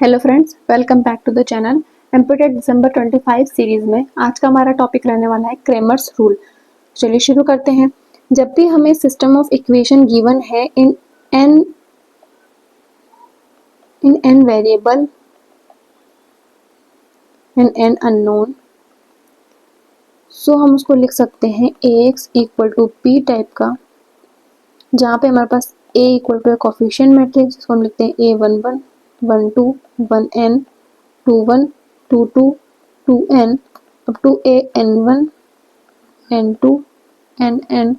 Hello friends, welcome back to the channel. MPTET दिसंबर 25 series में आज का हमारा टॉपिक रहने वाला है क्रेमर्स रूल। चलिए शुरू करते हैं। जब भी हमें सिस्टम ऑफ इक्वेशन गिवन है in n variable in n unknown, so हम उसको लिख सकते हैं ax equal to b type का, जहाँ पे हमारे पास a equal to coefficient matrix, जिसको हम लिखते हैं a11 12 1n 21 22 2n up to an1 n2 nn,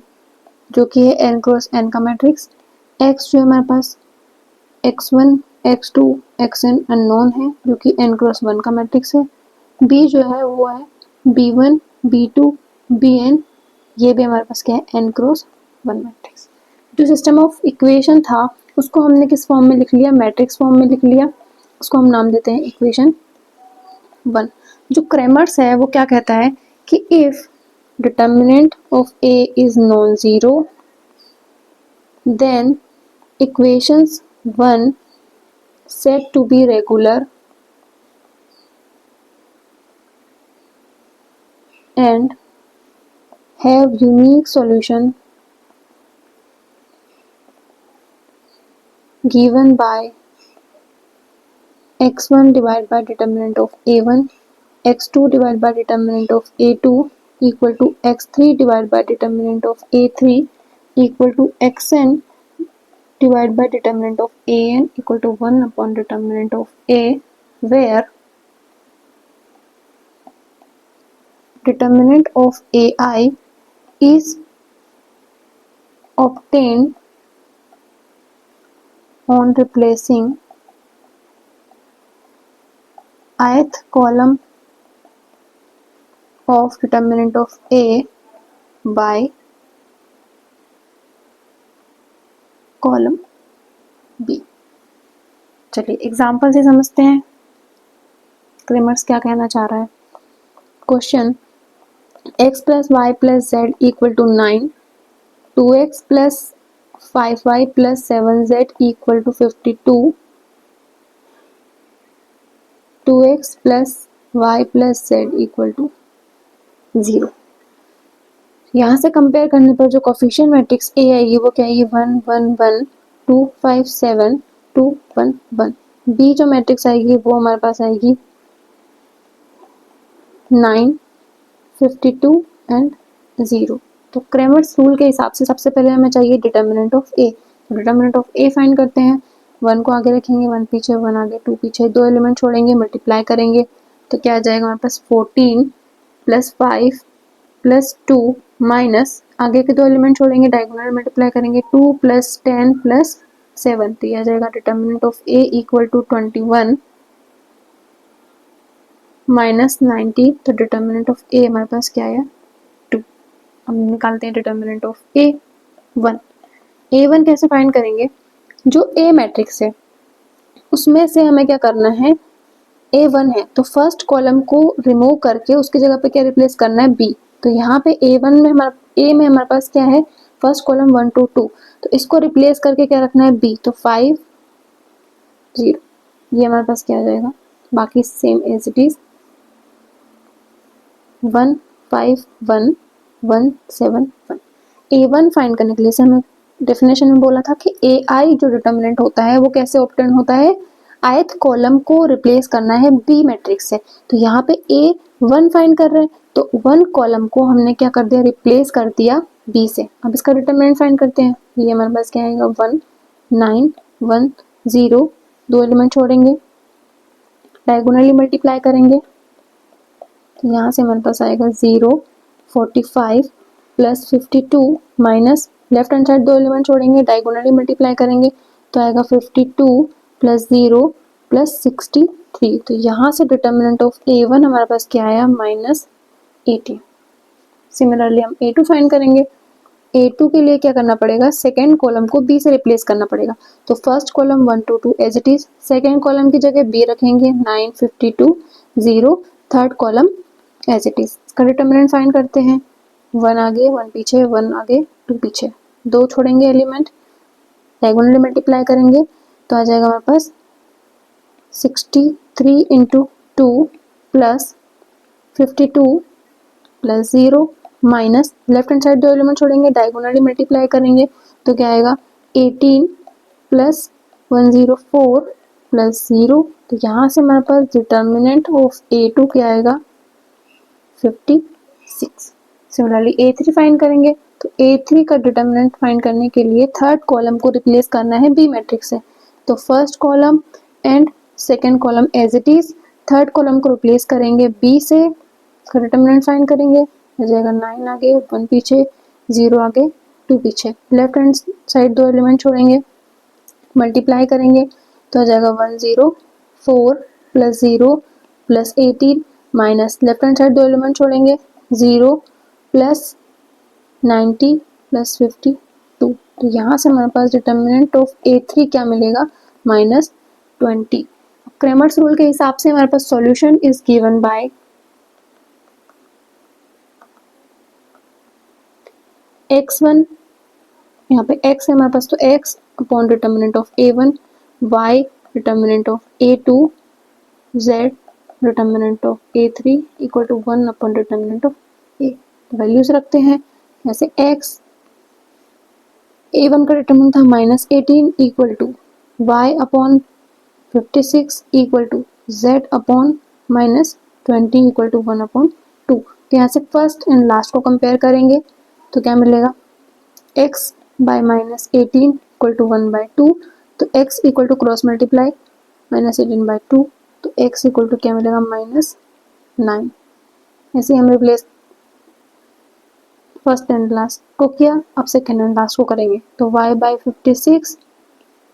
जो कि है n क्रॉस n का मैट्रिक्स। x जो है हमारे पास x1 x2 xn अननोन है, जो कि n क्रॉस 1 का मैट्रिक्स है। b जो है वो है b1 b2 bn, ये भी हमारे पास क्या है n क्रॉस 1 मैट्रिक्स। जो सिस्टम ऑफ इक्वेशन था उसको हमने किस फॉर्म में लिख लिया, मैट्रिक्स फॉर्म में लिख लिया। उसको हम नाम देते हैं इक्वेशन 1। जो क्रेमर्स है वो क्या कहता है कि if determinant of a is non zero, then equations 1 said to be regular and have unique solution given by x1 divided by determinant of a1, x2 divided by determinant of a2 equal to x3 divided by determinant of a3 equal to xn divided by determinant of an equal to 1 upon determinant of a, where determinant of ai is obtained on replacing ith column of determinant of a by column B. चलिए example से समझते हैं Cramer's क्या कहना चाह रहा है। Question x plus y plus z equal to 9, 2x plus 5y plus 7z equal to 52, 2x plus y plus z equal to 0। यहाँ से कंपेयर करने पर जो कोफिशिएंट मैट्रिक्स ए आएगी वो क्या आएगी 1 1 1 2 5 7 2 1 1। बी जो मैट्रिक्स आएगी वो हमारे पास आएगी 9 52 एंड 0। तो क्रेमर्स रूल के हिसाब से सबसे पहले हमें चाहिए determinant of A. Determinant of A find करते हैं। 1 को आगे रखेंगे, 1 पीछे 1 आगे 2 पीछे, दो एलिमेंट छोड़ेंगे, मल्टीप्लाई करेंगे तो क्या आ जाएगा हमारे पास 14 प्लस 5 प्लस 2 माइनस आगे के दो एलिमेंट छोड़ेंगे, डायगोनल मल्टीप्लाई करेंगे 2 प्लस 10 प्लस 7, तो यह आ जाएगा determinant of A equal to 21 minus 90। तो डिटर्मिनेंट ऑफ ए हमारे पास क्या आया 2। अब निकालते हैं डिटर्मिनेंट ऑफ ए 1। A1 कैसे फाइंड करेंगे, जो ए मैट्रिक्स है उसमें से हमें क्या करना है, A1 है तो फर्स्ट कॉलम को रिमूव करके उसकी जगह पे क्या रिप्लेस करना है बी। तो यहाँ पे A1 में हमारे पास क्या है फर्स्ट कॉलम 1 2 2, तो इसको रिप्लेस करके क्या रखना है बी, तो 5 0, ये हमारे पास क्या आ जाएगा, बाकी same as it is 1 5 1 1 7 1। A1 find करने के लिए से हमें डेफिनेशन में बोला था कि AI जो डिटर्मिनेंट होता है वो कैसे ऑब्टेन होता है, ith कॉलम को रिप्लेस करना है बी मैट्रिक्स से। तो यहाँ पे A1 फाइंड कर रहे हैं तो 1 कॉलम को हमने क्या कर दिया, रिप्लेस कर दिया बी से। अब इसका डिटर्मिनेंट फाइंड करते हैं। ये हमारे पास क्या आएगा 1 9 1 0, दो एलिमेंट छोड़ेंगे, डायगोनली मल्टीप्लाई करेंगे तो यहाँ से हमारे पास आएगा 0 45 plus 52 minus left hand side दो एलिमेंट छोड़ेंगे, डायगोनली मल्टीप्लाई करेंगे तो आएगा 52 प्लस 0 प्लस 63। तो यहाँ से डिटर्मिनेंट ऑफ A1 हमारे पास क्या आया माइनस 18। सिमिलरली हम A2 फाइंड करेंगे। A2 के लिए क्या करना पड़ेगा, सेकेंड कॉलम को B से रिप्लेस करना पड़ेगा। तो first column 1 2 2 as it is, second column की जगह B रखेंगे 9 52 0, third column as it is. इसका डिटर्मिनेंट फाइंड करते हैं। 1 आगे 1 पीछे 1 आगे 2 पीछे, दो छोड़ेंगे एलिमेंट, डायगोनली मल्टीप्लाई करेंगे तो आ जाएगा हमारे पास 63 into 2 plus 52 plus 0 minus left hand side दो एलिमेंट छोड़ेंगे, डायगोनली मल्टीप्लाई करेंगे तो क्या आएगा 18 प्लस 104 प्लस 0। तो यहाँ से हमारे पास डिटर्मिनेंट ऑफ A2 क्या आएगा 56। सिमिलरली A3 फाइंड करेंगे तो A3 का डिटर्मिनेंट फाइंड करने के लिए थर्ड कॉलम को रिप्लेस करना है बी मैट्रिक्स से। तो first column and second column as it is, third column को रिप्लेस करेंगे बी से, इसका डिटर्मिनेंट फाइंड करेंगे, हो जाएगा 9 आगे 1 पीछे 0 आगे 2 पीछे, लेफ्ट हैंड साइड दो एलिमेंट छोड़ेंगे, मल्टीप्लाई करेंगे तो हो जाएगा 104 plus 0 plus 18 minus left hand side दो एलिमेंट छोड़ेंगे 0 प्लस 90 प्लस 52। तो यहाँ से हमारे पास डिटर्मिनेंट ऑफ A3 क्या मिलेगा -20। क्रेमर्स रूल के हिसाब से हमारे पास solution is given by x1, यहाँ पे x है हमारे पास तो x upon determinant of A1, y determinant of A2, z determinant of A3 equal to 1 upon determinant of A। Values रखते हैं, जैसे x A1 का डिटर्मिनेंट था -18 equal to y upon 56 equal to z upon -20 equal to 1 upon 2। तो यहाँ से first and last को compare करेंगे तो क्या मिलेगा x बाय -18 इक्वल टू 1/2। तो x equal to cross multiply -18/2, तो x इक्वल टू क्या मिलेगा -9। ऐसे हम रिप्लेस फर्स्ट एंड लास्ट को किया, अब सेकेंड एंड लास्ट को करेंगे तो y बाय 56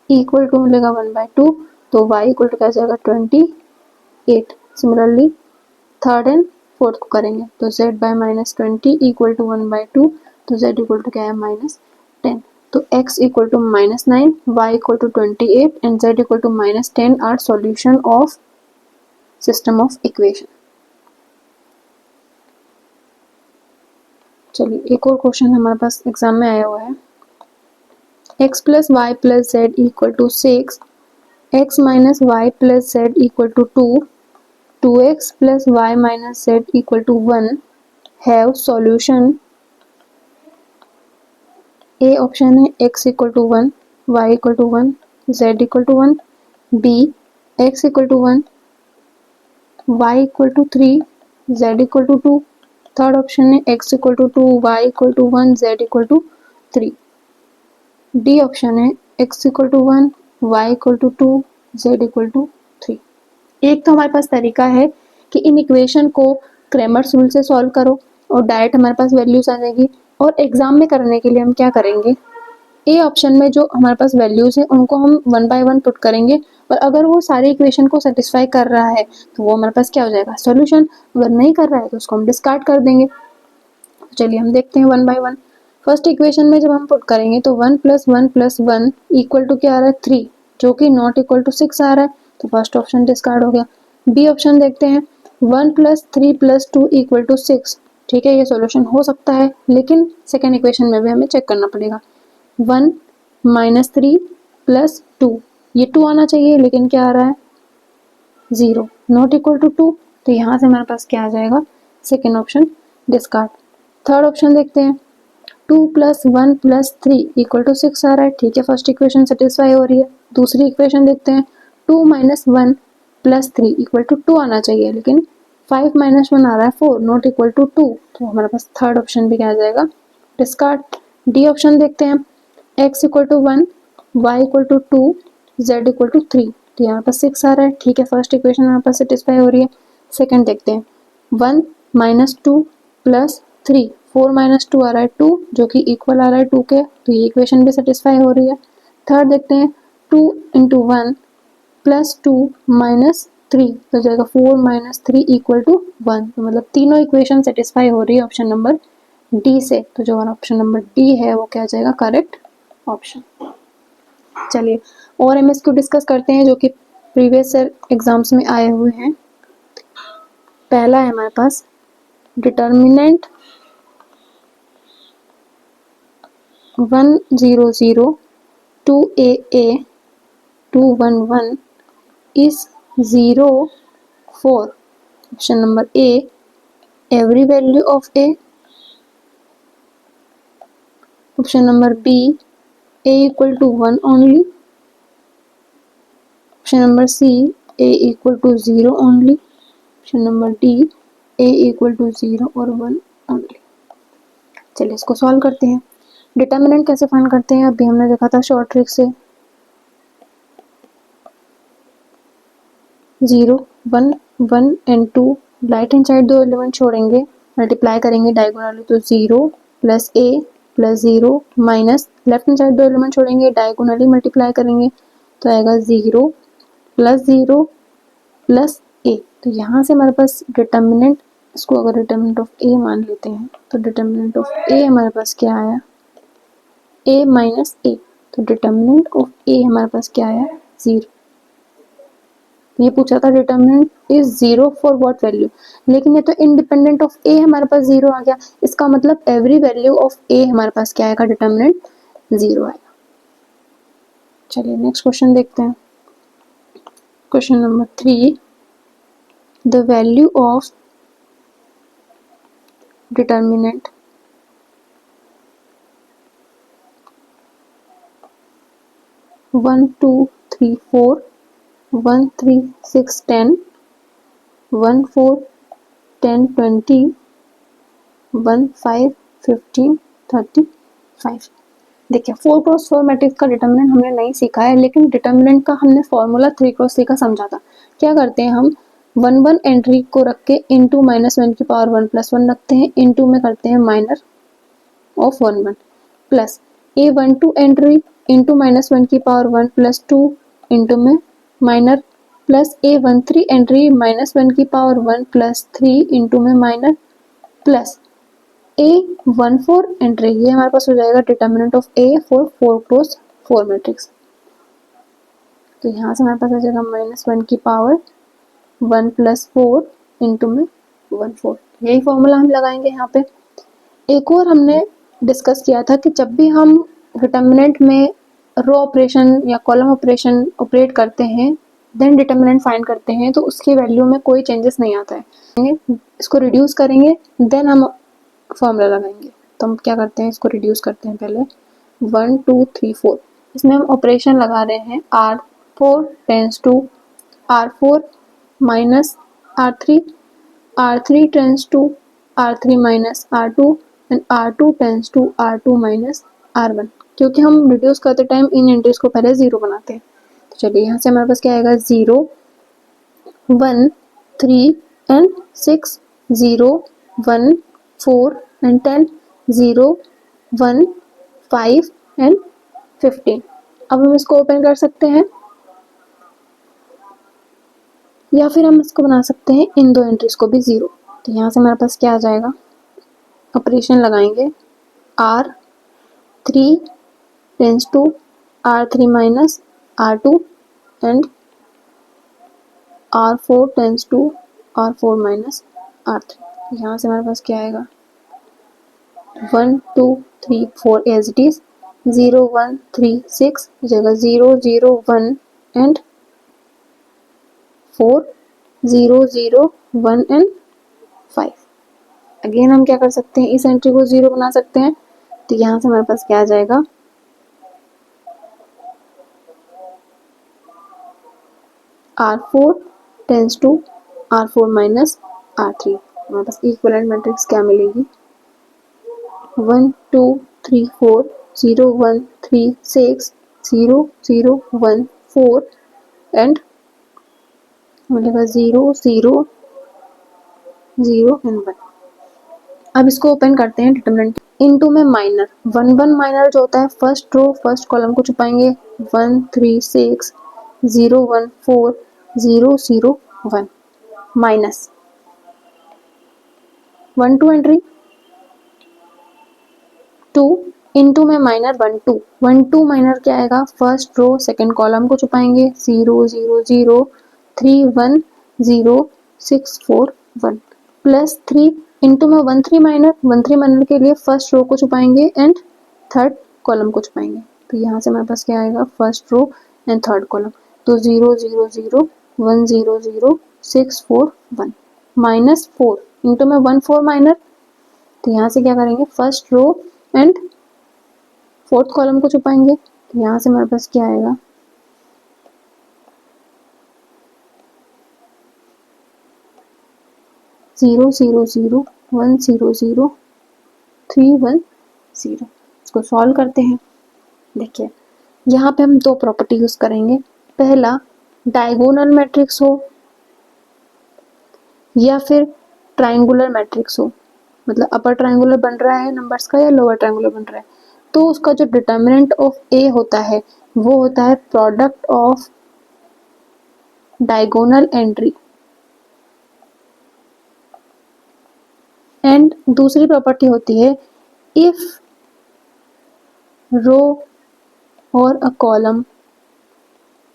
इक्वल टू मिलेगा 1/2, तो y इक्वल टू क्या जाएगा 28। सिमिलरली थर्ड एंड फोर्थ को करेंगे तो z बाय -20 इक्वल टू 1/2, तो z इक्वल टू क्या है -10। तो x equal to -9, y equal to 28 and z equal to -10 are solution of system of equation. चलिए एक और क्वेश्चन हमारे पास एग्जाम में आया हुआ है, x plus y plus z equal to 6, x minus y plus z equal to 2, 2x plus y minus z equal to 1 have solution. A option है x equal to 1, y equal to 1, z equal to 1, b x equal to 1, y equal to 3, z equal to 2। Third option है x equal to 2, y equal to 1, z equal to 3। D option है x equal to 1, y equal to 2, z equal to 3। एक तो हमारे पास तरीका है कि इन इक्वेशन को क्रेमर्स रूल से सॉल्व करो और डायरेक्ट हमारे पास वैल्यूज आ जाएगी, और एग्जाम में करने के लिए हम क्या करेंगे, ए ऑप्शन में जो हमारे पास वैल्यूज है उनको हम 1 बाय 1 पुट करेंगे, और अगर वो सारे इक्वेशन को सेटिस्फाई कर रहा है तो वो हमारे पास क्या हो जाएगा सॉल्यूशन, अगर नहीं कर रहा है तो उसको हम डिस्कार्ड कर देंगे। चलिए हम देखते हैं 1 बाय 1। फर्स्ट इक्वेशन में जब हम पुट करेंगे तो 1 प्लस 1 प्लस 1 इक्वल टू क्या आ रहा है 3, जो कि नॉट इक्वल टू 6 आ रहा है, तो फर्स्ट ऑप्शन डिस्कार्ड हो गया। बी ऑप्शन देखते हैं, 1 प्लस 3 प्लस 2 इक्वल टू 6, ठीक है ये सॉल्यूशन हो सकता है, लेकिन सेकेंड इक्वेशन में भी हमें चेक करना पड़ेगा। 1 माइनस 3 प्लस 2, ये 2 आना चाहिए लेकिन क्या आ रहा है 0, नॉट इक्वल टू 2, तो यहाँ से हमारे पास क्या आ जाएगा second option discard. Third option देखते हैं, 2 प्लस 1 प्लस 3 इक्वल टू 6 आ रहा है, ठीक है फर्स्ट इक्वेशन सेटिस्फाई हो रही है। दूसरी इक्वेशन देखते हैं, 2 माइनस 1 प्लस 3 इक्वल टू 2 आना चाहिए, लेकिन 5 माइनस 1 आ रहा है 4, नॉट इक्वल टू 2, तो हमारे पास थर्ड ऑप्शन भी क्या आ जाएगा डिस्कार्ड। डी ऑप्शन देखते हैं, x equal to 1, y equal to 2, z equal to 3, तो यहाँ पर 6 आ रहा है, ठीक है फर्स्ट इक्वेशन हमारे पास सेटिस्फाई हो रही है। सेकंड देखते हैं, 1 माइनस 2 प्लस 3, 4 माइनस 2 आ रहा है 2, जो कि इक्वल आ रहा है 2 के, तो ये इक्वेशन भी सेटिस्फाई हो रही है। थर्ड देखते हैं, 2 इंटू 1 प्लस 2 माइनस 3, तो जाएगा 4 माइनस 3 इक्वल टू 1, तो मतलब तीनों इक्वेशन सेटिस्फाई हो रही है ऑप्शन नंबर डी से, तो जो हमारा ऑप्शन नंबर डी है वो क्या जाएगा करेक्ट ऑप्शन। चलिए और एमएसक्यू डिस्कस करते हैं जो कि प्रीवियस ईयर एग्जाम्स में आए हुए हैं। पहला है हमारे पास, determinant 100 2AA 211 is 0 for option number A every value of A, option number B A equal to 1 only, option number C A equal to 0 only, option number D A equal to 0 और 1 only। चलिए इसको solve करते हैं। Determinant कैसे find करते हैं अभी हमने देखा था शॉर्ट ट्रिक से। 0 1 1 एंड 2 राइट हैंड साइड दो एलिमेंट छोड़ेंगे, मल्टीप्लाई करेंगे डायगोनली तो 0 plus a plus 0 minus left hand side दो एलिमेंट छोड़ेंगे डायगोनली मल्टीप्लाई करेंगे तो आएगा 0 प्लस ए। तो यहाँ से हमारे पास डिटर्मिनेंट, इसको अगर डिटर्मिनेंट ऑफ ए मान लेते हैं तो डिटर्मिनेंट ऑफ ए हमारे पास क्या आया a माइनस ए। तो डिटर्मिनेंट ऑफ ए हमारे पास क्या आया 0। ये पूछा था determinant is 0 for what value, लेकिन ये तो इंडिपेंडेंट ऑफ ए हमारे पास 0 आ गया, इसका मतलब एवरी वैल्यू ऑफ ए हमारे पास क्या आएगा डिटर्मिनेंट 0 आएगा। चलिए नेक्स्ट क्वेश्चन देखते हैं। Question number 3 the value of determinant 1 2 3 4 1 3 6 10 1 4 10 20 1 5 15 35। देखिए 4 क्रॉस 4 मैट्रिक्स का डिटर्मिनेंट हमने नहीं सीखा है, लेकिन डिटर्मिनेंट का हमने फॉर्मूला 3 क्रॉस 3 का समझा था। क्या करते हैं हम 1 1 एंट्री को रख के इंटू माइनस 1 की पावर 1 प्लस 1 रखते हैं, इंटू में करते हैं minor of 1 1 plus A 1 2 entry into minus 1 की पावर 1 प्लस 2 इंटू में माइनर प्लस ए 1 3 एंट्री माइनस 1 की पावर 1 प्लस 3 इंटू में माइनर प्लस ए 1 4 एंट्री, ये हमारे पास हो जाएगा determinant of A for 4 cross 4 matrix. तो यहाँ से हमारे पास आ जाएगा माइनस 1 की पावर 1 प्लस 4 इंटू में 1 4। यही फॉर्मूला हम लगाएंगे यहाँ पे। एक और हमने डिस्कस किया था कि जब भी हम डिटर्मिनेंट में रो ऑपरेशन या कॉलम ऑपरेशन ऑपरेट करते हैं देन डिटर्मिनेंट फाइंड करते हैं तो उसकी वैल्यू में कोई चेंजेस नहीं आता है। इसको रिड्यूस करेंगे देन हम फॉर्मूला लगाएंगे। तो हम क्या करते हैं इसको रिड्यूस करते हैं पहले 1 2 3 4। इसमें हम ऑपरेशन लगा रहे हैं R4 tends to R4 minus R3, R3 tends to R3 minus R2 and R2 tends to R2 minus R1। क्योंकि हम रिड्यूस करते टाइम इन एंट्रीज को पहले 0 बनाते हैं। तो चलिए यहाँ से हमारे पास क्या आएगा 0 1 3 एंड 6 0 1 4 एंड 10 0 1 5 एंड 15। अब हम इसको ओपन कर सकते हैं या फिर हम इसको बना सकते हैं इन दो एंट्रीज को भी 0। तो यहाँ से हमारे पास क्या आ जाएगा ऑपरेशन लगाएंगे R3 tends to R3 minus R2 and R4 tends to R4 minus R3। यहाँ से हमारे पास क्या आएगा 1 2 3 4 एज इट इज 0 1 3 6 जगह 0 0 1 एंड 4 0 0 1 एंड 5। अगेन हम क्या कर सकते हैं इस एंट्री को 0 बना सकते हैं। तो यहाँ से हमारे पास क्या आ जाएगा R4 tends to R4 minus R3। हमारे पास इक्विवेलेंट मैट्रिक्स क्या मिलेगी 1 2 3 4 0 1 3 6 0 0 1 4 एंड मिलेगा 0 0 0 एंड 1। अब इसको ओपन करते हैं डिटरमिनेंट इनटू में माइनर 1 1 माइनर जो होता है फर्स्ट रो फर्स्ट कॉलम को छुपाएंगे 1 3 6 0 1 4 0 0 1 माइनस 1 2 एंट्री 2 इनटू में माइनर 1 2 1 2 माइनर क्या आएगा फर्स्ट रो सेकंड कॉलम को छुपाएंगे 0 0 0 3 1 0 6 4 1 प्लस 3 इनटू में 1 3 माइनर के लिए फर्स्ट रो को छुपाएंगे एंड थर्ड कॉलम को छुपाएंगे। तो यहाँ से हमारे पास क्या आएगा first row and third column तो 0 0 0 1 0 0 6 4 1 -4 इंटू में 1 4 माइनर, तो यहाँ से क्या करेंगे first row and fourth column को छुपाएंगे, तो यहाँ से हमारे पास क्या आएगा 0 0 0 1 0 0 3 1 0। इसको सॉल्व करते हैं। देखिए यहाँ पे हम दो प्रॉपर्टी यूज करेंगे, पहला डायगोनल मैट्रिक्स हो या फिर ट्राइंगुलर मैट्रिक्स हो, मतलब अपर ट्राइंगुलर बन रहा है नंबर्स का या लोअर ट्राइंगुलर बन रहा है, तो उसका जो डिटर्मिनेंट ऑफ ए होता है वो होता है product of diagonal entry. And दूसरी प्रॉपर्टी होती है इफ रो और a column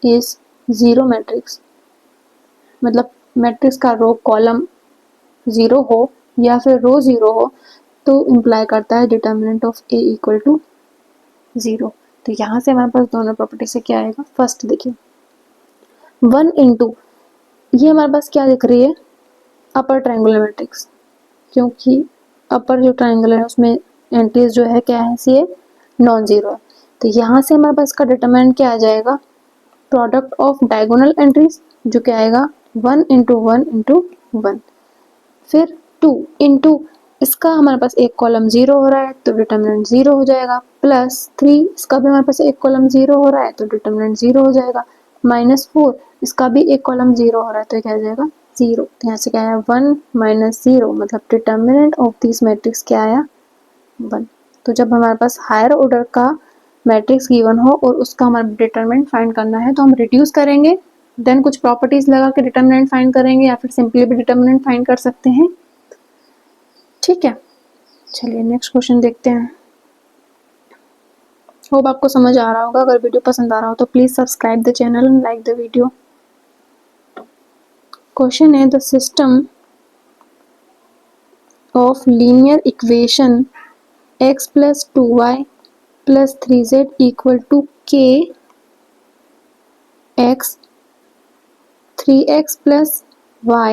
is zero matrix, मतलब मैट्रिक्स का रो कॉलम जीरो हो या फिर रो जीरो हो, तो इम्प्लाई करता है determinant of A equal to zero. तो यहाँ से हमारे पास दोनों प्रॉपर्टी से क्या आएगा, फर्स्ट देखिए 1 इंटू, ये हमारे पास क्या दिख रही है अपर ट्रायंगुलर मैट्रिक्स, क्योंकि अपर जो ट्रायंगल है उसमें एंट्रीज जो है क्या है सी नॉन जीरो है, तो यहाँ से हमारे पास का डिटर्मिनेंट क्या आ जाएगा प्रोडक्ट ऑफ डायगोनल एंट्रीज, जो क्या आएगा 1 इंटू 1 इंटू 1, फिर 2 इंटू इसका हमारे पास एक कॉलम जीरो हो रहा है तो डिटर्मिनेंट जीरो हो जाएगा, प्लस 3 इसका भी हमारे पास एक कॉलम जीरो हो रहा है तो डिटर्मिनेंट जीरो हो जाएगा, -4 इसका भी एक कॉलम जीरो हो रहा है तो क्या आ जाएगा जीरो। तो यहाँ से क्या आया 1 माइनस जीरो, मतलब डिटर्मिनेंट ऑफ दिस मैट्रिक्स क्या आया 1। तो जब हमारे पास हायर ऑर्डर का मैट्रिक्स गिवन हो और उसका हमारा डिटर्मिनेंट फाइंड करना है तो हम रिड्यूस करेंगे, देन कुछ प्रॉपर्टीज लगा के डिटर्मिनेंट फाइंड करेंगे या फिर सिंपली भी डिटर्मिनेंट फाइंड कर सकते हैं। ठीक है, चलिए नेक्स्ट क्वेश्चन देखते हैं। होप आपको समझ आ रहा होगा, अगर वीडियो पसंद आ रहा हो तो please subscribe the channel and like the video. Question है the system of linear equation x plus 2y plus 3z equal to k x 3x plus y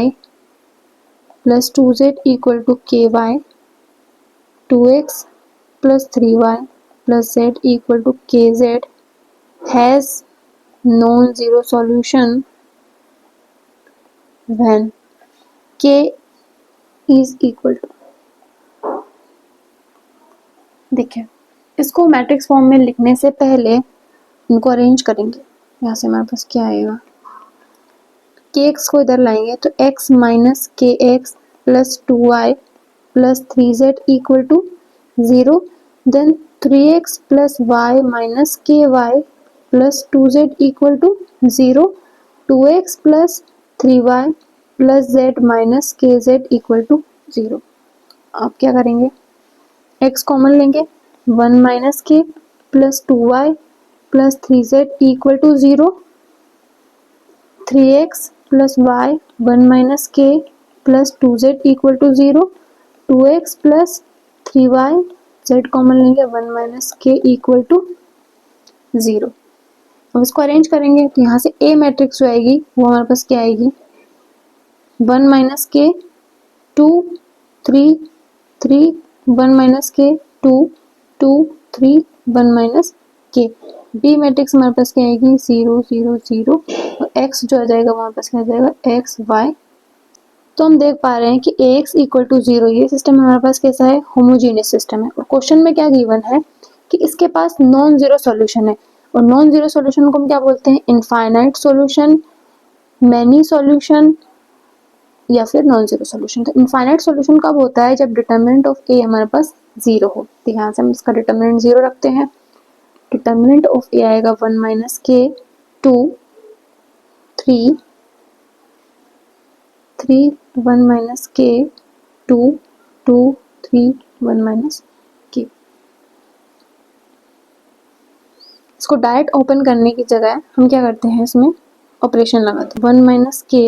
plus 2z equal to ky 2x plus 3y plus z equal to kz has non-zero solution when k is equal to। देखिए इसको matrix form में लिखने से पहले इनको arrange करेंगे। यहाँ से हमारे पास क्या आएगा के एक्स को इधर लाएंगे तो x minus k x plus 2y plus 3z equal to 0, then 3x plus y minus k y plus 2z equal to 0, 2x plus 3y plus z minus k z equal to 0। आप क्या करेंगे x common लेंगे 1 minus k plus 2y plus 3z equal to 0, 3x plus y 1 minus k plus 2z equal to 0, 2x plus 3y z common लेंगे 1 minus के equal to 0। अब इसको arrange करेंगे तो यहाँ से ए मैट्रिक्स जो आएगी वो हमारे पास क्या आएगी 1 माइनस के 2 3 3 1 माइनस के 2 2 3 1 माइनस के। बी मैट्रिक्स हमारे पास क्या आएगी 0 0 0 और एक्स जो आ जाएगा हमारे पास क्या आ जाएगा एक्स वाई। तो हम देख पा रहे हैं कि ए एक्स इक्वल टू 0 ये सिस्टम हमारे पास कैसा है होमोजीनियस सिस्टम है, और क्वेश्चन में क्या गिवन है कि इसके पास नॉन जीरो सॉल्यूशन है, और नॉन जीरो सॉल्यूशन को हम क्या बोलते हैं इनफाइनाइट सॉल्यूशन, मैनी सॉल्यूशन या फिर नॉन जीरो सॉल्यूशन। तो इनफाइनाइट सॉल्यूशन कब होता है जब डिटर्मिनेंट ऑफ ए हमारे पास 0 हो, तो यहाँ से हम इसका डिटर्मिनेंट 0 रखते हैं। डिटर्मिनेंट ऑफ ए आएगा 1 माइनस के 2 3 3 1 माइनस के 2 2 3 1 माइनस के। इसको डायरेक्ट ओपन करने की जगह हम क्या करते हैं इसमें ऑपरेशन लगाते हैं 1 माइनस के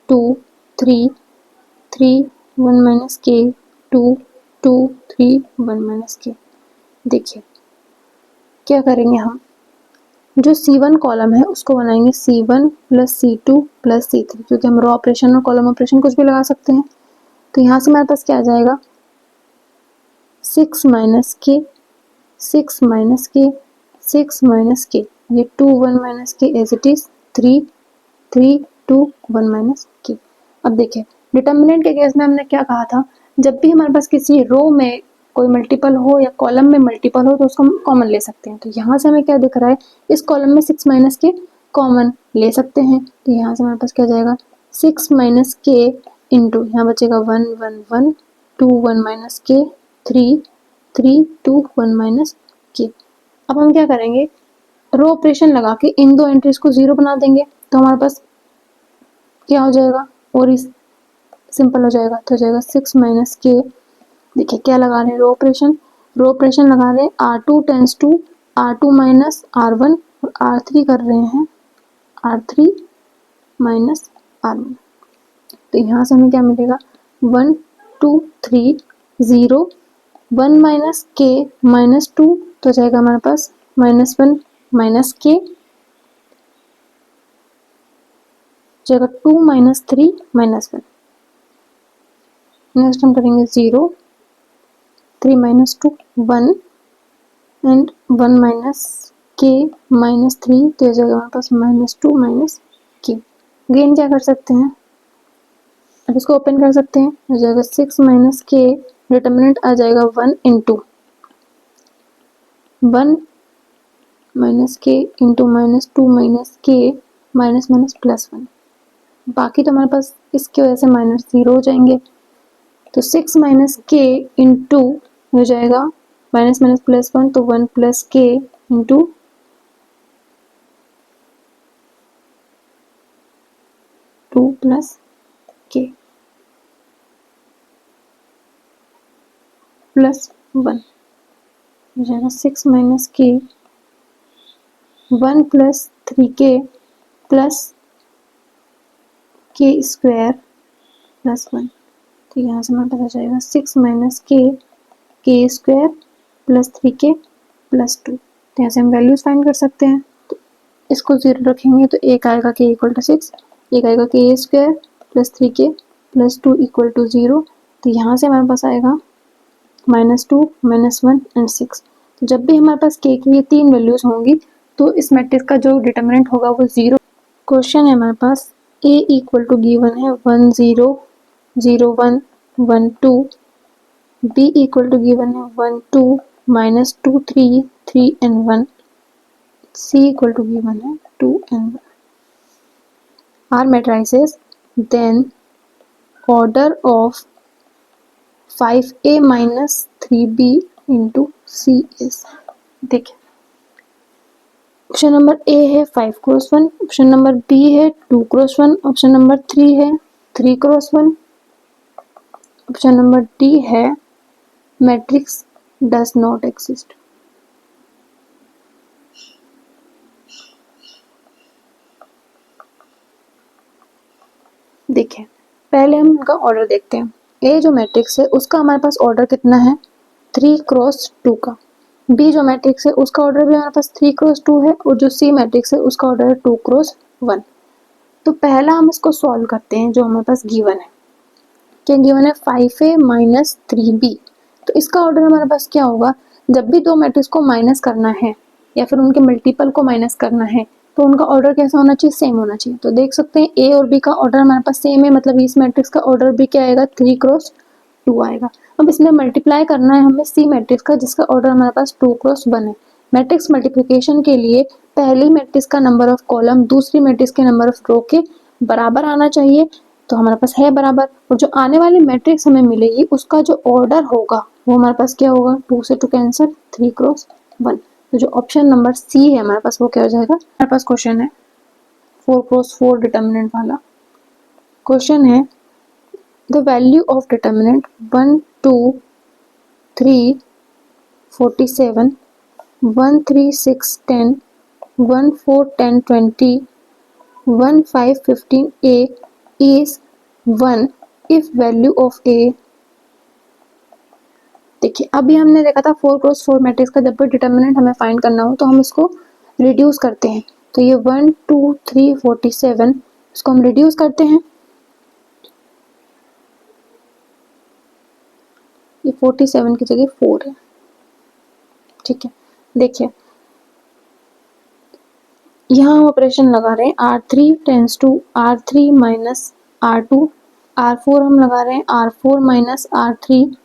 2 3 3 1 माइनस के 2 2 3 1 माइनस के। देखिए क्या करेंगे हम जो C1 कॉलम है उसको बनाएंगे C1 plus C2 plus C3, क्योंकि हम रो ऑपरेशन और कॉलम ऑपरेशन कुछ भी लगा सकते हैं। तो यहाँ से हमारे पास क्या आ जाएगा, 6 माइनस के, 6 माइनस के, 6 माइनस के, ये 2 1 माइनस के एज इट इज, 3 3 2 1 माइनस के। अब देखिए डिटर्मिनेंट के केस में हमने क्या कहा था, जब भी हमारे पास किसी रो में कोई मल्टीपल हो या कॉलम में मल्टीपल हो तो उसको हम कॉमन ले सकते हैं। तो यहाँ से हमें क्या दिख रहा है, इस कॉलम में 6 माइनस के कॉमन ले सकते हैं। तो यहाँ से हमारे पास क्या जाएगा, 6 माइनस के इंटू यहाँ बचेगा 1 1 1 2 1 माइनस के 3 3 2 1 माइनस के। अब हम क्या करेंगे, रो ऑपरेशन लगा के इन दो एंट्रीज को 0 बना देंगे, तो हमारे पास क्या हो जाएगा, और इस सिंपल हो जाएगा। तो हो जाएगा 6 माइनस के, देखिए क्या लगा रहे हैं, रो ऑपरेशन लगा रहे हैं, R2 tends to R2 minus R1 और R3 कर रहे हैं R3 माइनस R1। तो यहाँ से हमें क्या मिलेगा, 1 2 3 0 1 माइनस के माइनस 2, तो जाएगा हमारे पास -1 माइनस के, जाएगा 2 माइनस 3 माइनस 1। नेक्स्ट हम करेंगे 0 3 माइनस 2 1 एंड 1 माइनस के माइनस 3, तो जाएगा हमारे पास -2 माइनस के। गेन क्या कर सकते हैं, अब इसको ओपन कर सकते हैं, हो जाएगा 6 माइनस के, डिटर्मिनेंट आ जाएगा 1 इंटू 1 माइनस के इंटू -2 माइनस के माइनस माइनस प्लस 1। बाकी तो हमारे पास इसकी वजह से -0 हो जाएंगे। तो 6 माइनस के इंटू हो जाएगा माइनस माइनस प्लस 1, तो 1 प्लस के इंटू 2 प्लस के प्लस 1 हो जाएगा 6 माइनस के 1 प्लस 3 के प्लस के स्क्वायर प्लस 1। तो यहाँ से हमारे पास आ जाएगा 6 माइनस के स्क्वायर प्लस 3 के प्लस 2। तो यहाँ से हम वैल्यूज फाइंड कर सकते हैं। तो इसको 0 रखेंगे तो एक आएगा के इक्वल टू 6, एक आएगा के स्क्वायर प्लस 3 के प्लस 2 इक्वल टू 0। तो यहाँ से हमारे पास आएगा -2 -1 एंड 6। तो जब भी हमारे पास के की ये 3 वैल्यूज होंगी तो इस मैट्रिक्स का जो डिटर्मिनेंट होगा वो 0। क्वेश्चन है हमारे पास A इक्वल टू गिवन है 1 0 0 1 1 2, B इक्वल टू गिवन है 1 2 -2 3 3 and 1, C equal to given है 2 एंड 1 are matrices, then order of 5A minus 3B into C is. देखिए ऑप्शन नंबर ए है 5 क्रॉस 1, ऑप्शन नंबर बी है 2 cross 1, option number 3 है 3 cross 1, option number D है matrix does not exist. देखिए पहले हम उनका ऑर्डर देखते हैं। ए जो मैट्रिक्स है उसका हमारे पास ऑर्डर कितना है, 3 क्रॉस 2 का। बी जो मैट्रिक्स है उसका ऑर्डर भी हमारे पास 3 क्रॉस 2 है, और जो सी मैट्रिक्स है उसका ऑर्डर है 2 क्रॉस 1। तो पहला हम इसको सॉल्व करते हैं, जो हमारे पास गिवन है, क्या गिवन है 5A माइनस 3B। तो इसका ऑर्डर हमारे पास क्या होगा, जब भी दो मैट्रिक्स को माइनस करना है या फिर उनके मल्टीपल को माइनस करना है तो उनका ऑर्डर कैसा होना चाहिए, सेम होना चाहिए। तो देख सकते हैं ए और बी का ऑर्डर हमारे पास सेम है, मतलब इस मैट्रिक्स का ऑर्डर भी क्या आएगा, 3 क्रॉस 2 आएगा। अब इसमें मल्टीप्लाई करना है हमें सी मैट्रिक्स का, जिसका ऑर्डर हमारे पास 2 क्रॉस 1 है। मैट्रिक्स मल्टीप्लिकेशन के लिए पहली मैट्रिक्स का नंबर ऑफ कॉलम दूसरी मैट्रिक्स के नंबर ऑफ रो के बराबर आना चाहिए, तो हमारे पास है बराबर। और जो आने वाली मैट्रिक्स हमें मिलेगी उसका जो ऑर्डर होगा वो हमारे पास क्या होगा, 2 से 2 कैंसिल, 3 क्रॉस 1। तो जो ऑप्शन नंबर सी है हमारे पास वो क्या हो जाएगा। हमारे पास क्वेश्चन है 4 क्रॉस 4 डिटर्मिनेंट वाला क्वेश्चन है। The value of determinant 1 2 3 47 1 3 6 10 1 4 10 20 1 5 15 A is 1 if value of A। देखिए अभी हमने देखा था 4 क्रॉस 4 मैट्रिक्स का जब भी डिटर्मिनेंट हमें फाइंड करना हो तो हम इसको रिड्यूस करते हैं, तो ये 1 2 3 47, इसको हम रिड्यूस करते हैं, ये 47 की जगह 4 है। ठीक है, देखिए यहाँ हम ऑपरेशन लगा रहे हैं R3 tends to R3 minus R2, R4 हम लगा रहे हैं R4 minus R3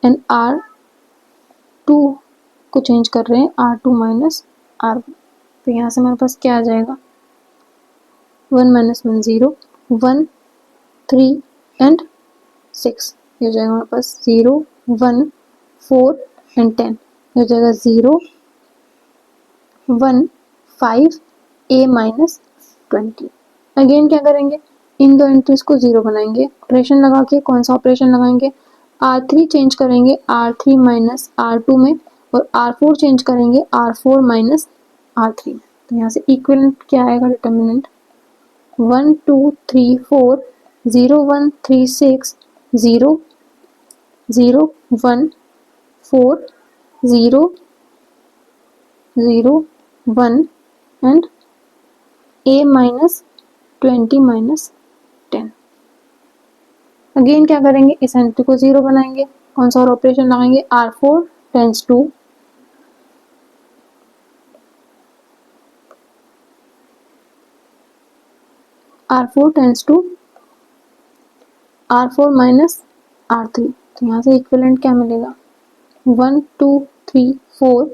and R2 को चेंज कर रहे हैं R2 माइनस R1। तो यहाँ से हमारे पास क्या आ जाएगा, 1 माइनस 1 0, 1 3 एंड 6, ये हो जाएगा हमारे पास 0 1 4 एंड 10, ये हो जाएगा 0 1 5 a माइनस 20। अगेन क्या करेंगे, इन दो एंट्रीज को 0 बनाएंगे, ऑपरेशन लगा के कौन सा ऑपरेशन लगाएंगे, R3 चेंज करेंगे R3 माइनस R2 में और R4 चेंज करेंगे R4 माइनस R3 में। तो यहाँ से इक्विवेलेंट क्या आएगा, determinant 1 2 3 4 0 1 3 6 0 0 1 4 0 0 1 and a minus 20 minus 10। Again क्या करेंगे, इस एंट्री को 0 बनाएंगे, कौन सा और ऑपरेशन लगाएंगे, R4 tends to R4 minus R3। तो यहाँ से इक्विवेलेंट क्या मिलेगा, 1 2 3 4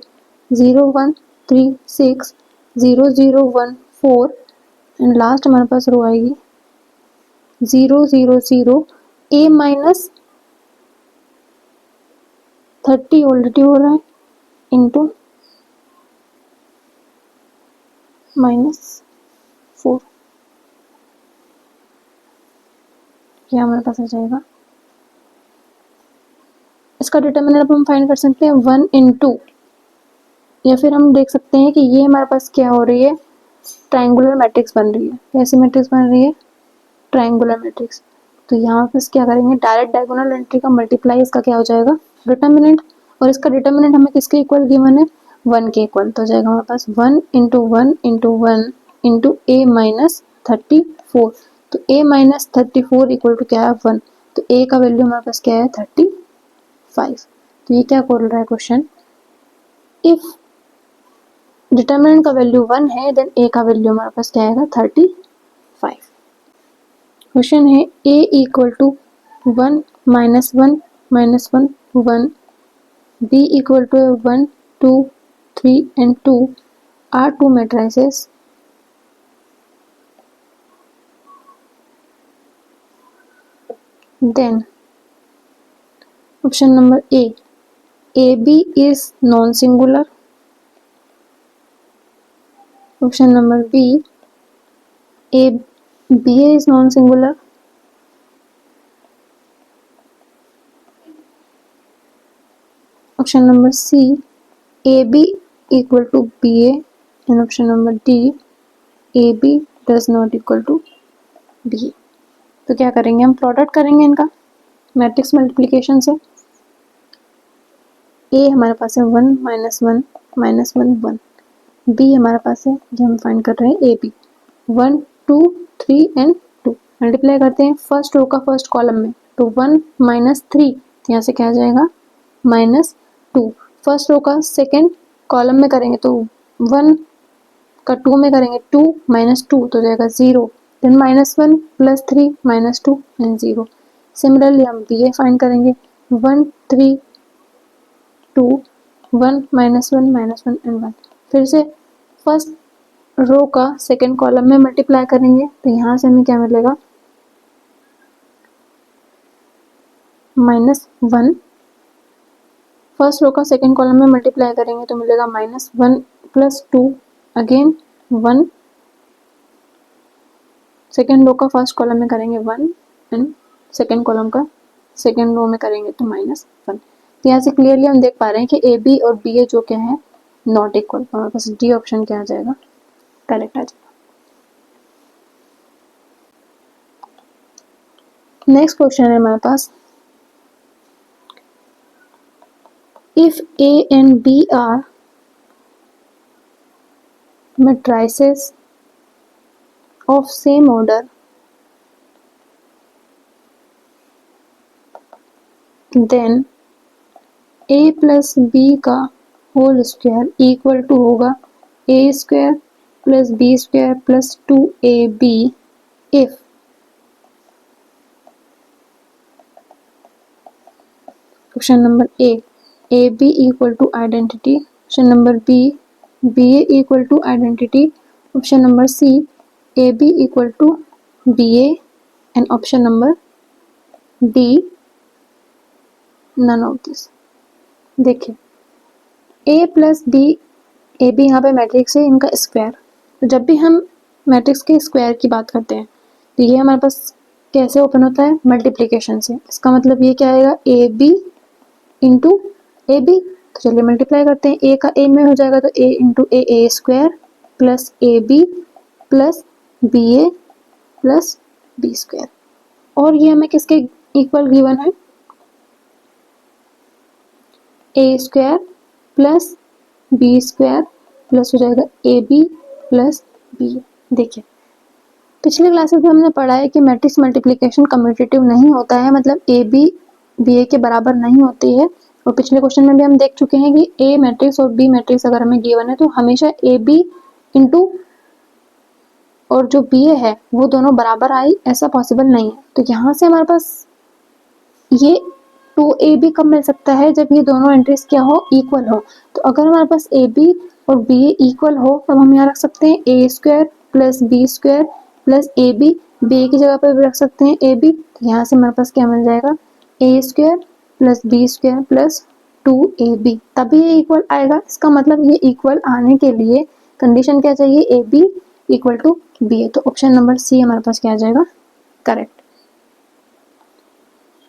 0 1 3 6 0 0 1 4 एंड लास्ट हमारे पास रो आएगी 0 0 0 a माइनस 30 ऑलरेडी हो रहा है इंटू माइनस 4, ये हमारे पास आ जाएगा। इसका डिटर्मिनेंट हम फाइंड कर सकते हैं 1 इंटू, या फिर हम देख सकते हैं कि ये हमारे पास क्या हो रही है, ट्रायंगुलर मैट्रिक्स बन रही है। कैसी मैट्रिक्स बन रही है, ट्रायंगुलर मैट्रिक्स। तो यहाँ पे क्या करेंगे, डायरेक्ट डायगोनल एंट्री का मल्टीप्लाई इसका क्या हो जाएगा, डिटर्मिनेंट, और इसका डिटर्मिनेंट हमें किसके इक्वल गिवन है, 1 के इक्वल। तो हो जाएगा हमारे पास 1 into 1 into 1 into a minus 34। तो a माइनस 34 इक्वल टू क्या है, 1। तो a का वैल्यू हमारे पास क्या है, 35। तो ये क्या बोल रहा है क्वेश्चन, इफ डिटर्मिनेंट का वैल्यू 1 है देन a का वैल्यू हमारे पास क्या आएगा, 35। क्वेश्चन है a equal to 1 minus 1 minus 1 1, b equal to 1 2 3 and 2 are 2 matrices। Then option number A, AB is non-singular। Option number B, BA is non-singular। Option number C, AB equal to BA, and option number D, AB does not equal to BA। तो क्या करेंगे, हम product करेंगे इनका matrix multiplication से। A हमारे पास है 1 minus 1 minus 1 1, B हमारे पास है जो हम फाइंड कर रहे हैं AB 1 2 3 एंड 2, मल्टीप्लाई करते हैं फर्स्ट रो का फर्स्ट कॉलम में, तो 1 माइनस 3, तो यहाँ से क्या आ जाएगा, माइनस 2। फर्स्ट रो का सेकेंड कॉलम में करेंगे तो 1 का 2 में करेंगे 2 माइनस 2, तो जाएगा 0, then minus 1 plus 3 minus 2 and 0। Similarly हम BA फाइंड करेंगे 1 3 2 1 माइनस 1 एंड 1। फिर से फर्स्ट रो का सेकेंड कॉलम में मल्टीप्लाई करेंगे, तो यहाँ से हमें क्या मिलेगा, माइनस 1। फर्स्ट रो का सेकेंड कॉलम में मल्टीप्लाई करेंगे तो मिलेगा minus 1 plus 2 again 1, second row का फर्स्ट कॉलम में करेंगे 1 एंड सेकेंड कॉलम का सेकेंड रो में करेंगे तो माइनस 1। तो यहाँ से क्लियरली हम देख पा रहे हैं कि AB और BA जो क्या है, नॉट इक्वल। हमारे पास डी ऑप्शन क्या आ जाएगा, करेक्ट आ जाएगा। नेक्स्ट क्वेश्चन है हमारे पास, if A and B are matrices of same order then a plus B का होल स्क्वायर इक्वल टू होगा a square plus B square plus 2ab if option number A B equal to identity, option number B A equal to identity, option number C A B equal to B A and option number D none of this. देखिए A plus B, A B यहाँ पे matrix है, इनका square. तो जब भी हम matrix के स्क्वायर की बात करते हैं तो ये हमारे पास कैसे ओपन होता है, मल्टीप्लिकेशन से। इसका मतलब ये क्या आएगा, A B into A B. तो चलिए मल्टीप्लाई करते हैं, ए का ए में हो जाएगा तो a into a square plus A b plus B a plus B square. और ये हमें किसके इक्वल गिवन है, a square plus B square plus हो जाएगा ए बी प्लस बी। देखिए पिछले क्लासेस में हमने पढ़ा है कि मैट्रिक्स मल्टीप्लिकेशन कम्यूटेटिव नहीं होता है, मतलब ए बी ए के बराबर नहीं होती है। और पिछले क्वेश्चन में भी हम देख चुके हैं कि ए मैट्रिक्स और बी मैट्रिक्स अगर हमें गिवन है तो हमेशा ए बी इंटू और जो बी ए है वो दोनों बराबर आए, ऐसा पॉसिबल नहीं है। तो यहाँ से हमारे पास ये 2ab कब मिल सकता है, जब ये दोनों एंट्रीज क्या हो, इक्वल हो। तो अगर हमारे पास ab और ba इक्वल हो तब हम यहाँ रख सकते हैं a square plus B square plus A B, B की जगह पर भी रख सकते हैं ए बी। तो यहाँ से हमारे पास क्या मिल जाएगा, a square plus B square plus 2ab, तभी ये इक्वल आएगा। इसका मतलब ये इक्वल आने के लिए कंडीशन क्या चाहिए, a B equal to B a. तो ऑप्शन नंबर सी हमारे पास क्या आ जाएगा, करेक्ट।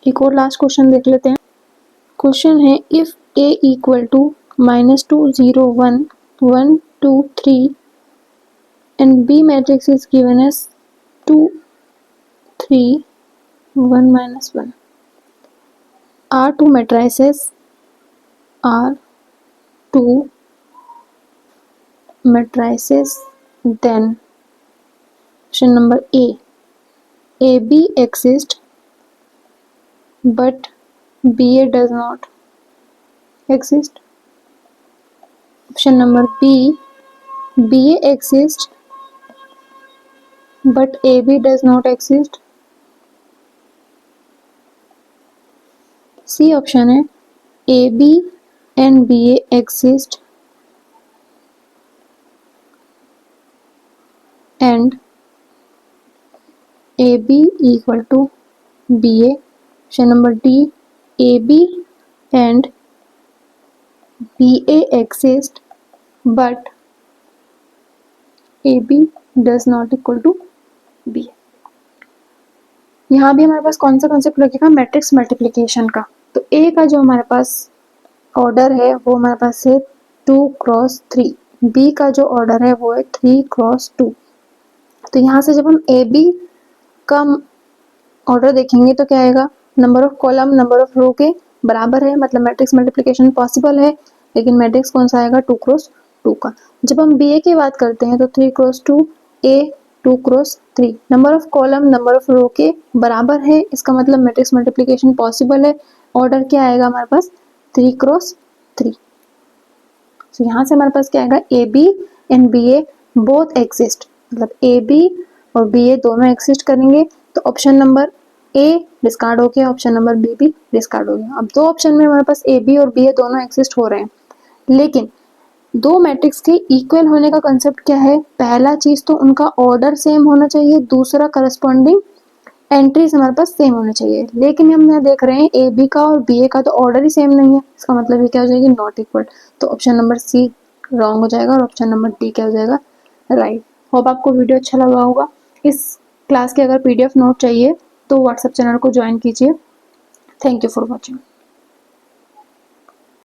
एक और लास्ट क्वेश्चन देख लेते हैं। क्वेश्चन है if a equal to -2 0 1 1 2 3 and B matrix is given as 2 3 1 -1 are two matrices then option number A B exists but BA does not exist, option number B BA exists but AB does not exist, C option है AB and BA exist and AB equal to BA, option number D AB and BA exist but AB does not equal to BA। यहाँ भी हमारे पास कौन सा concept लगेगा, matrix multiplication का। तो A का जो हमारे पास ऑर्डर है वो हमारे पास है 2 क्रॉस 3, B का जो ऑर्डर है वो है 3 क्रॉस 2। तो यहाँ से जब हम ए बी का ऑर्डर देखेंगे तो क्या आएगा, number of column number of row के बराबर है, मतलब मैट्रिक्स मल्टीप्लिकेशन पॉसिबल है। लेकिन मैट्रिक्स कौन सा आएगा, 2 क्रॉस 2 का। जब हम बी ए की बात करते हैं तो 3 क्रॉस 2 ए 2 cross 3, number of column number of row के बराबर है, इसका मतलब मैट्रिक्स मल्टीप्लिकेशन पॉसिबल है। ऑर्डर क्या आएगा हमारे पास, 3 क्रॉस 3। तो यहाँ से हमारे पास क्या आएगा, A B and B A both exist, मतलब ए बी और बी ए दोनों एग्जिस्ट करेंगे। तो ऑप्शन नंबर ए डिस्कार्ड हो गया, ऑप्शन नंबर बी भी डिस्कार्ड हो गया। अब दो ऑप्शन में हमारे पास ए बी और बी ए दोनों एग्जिस्ट हो रहे हैं, लेकिन दो मैट्रिक्स के इक्वल होने का कंसेप्ट क्या है, पहला चीज तो उनका ऑर्डर सेम होना चाहिए, दूसरा करस्पॉन्डिंग एंट्रीज हमारे पास सेम होने चाहिए। लेकिन हम यहाँ देख रहे हैं ए बी का और बी ए का तो ऑर्डर ही सेम नहीं है, इसका मतलब ये क्या हो जाएगी, नॉट इक्वल। तो ऑप्शन नंबर सी रॉन्ग हो जाएगा और ऑप्शन नंबर डी क्या हो जाएगा, राइट। होप आपको वीडियो अच्छा लगा होगा। इस क्लास के अगर PDF नोट चाहिए तो व्हाट्सएप चैनल को ज्वाइन कीजिए। Thank you for watching.